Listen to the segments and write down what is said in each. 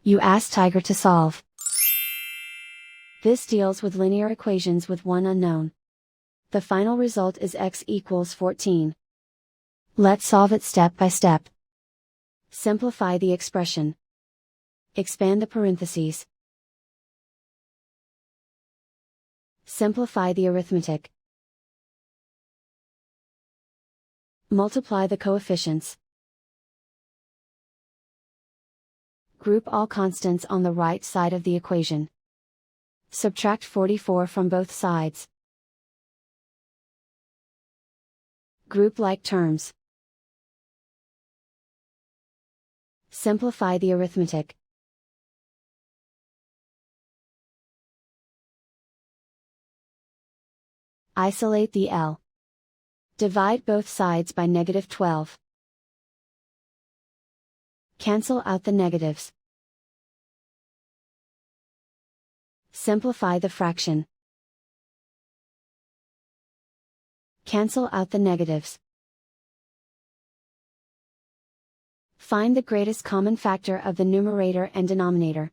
You ask Tiger to solve. This deals with linear equations with one unknown. The final result is x equals 14. Let's solve it step by step. Simplify the expression. Expand the parentheses. Simplify the arithmetic. Multiply the coefficients. Group all constants on the right side of the equation. Subtract 44 from both sides. Group like terms. Simplify the arithmetic. Isolate the L. Divide both sides by -12. Cancel out the negatives. Simplify the fraction. Cancel out the negatives. Find the greatest common factor of the numerator and denominator.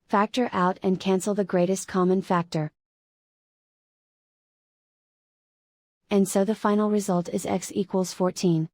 Factor out and cancel the greatest common factor. And so the final result is x equals 14.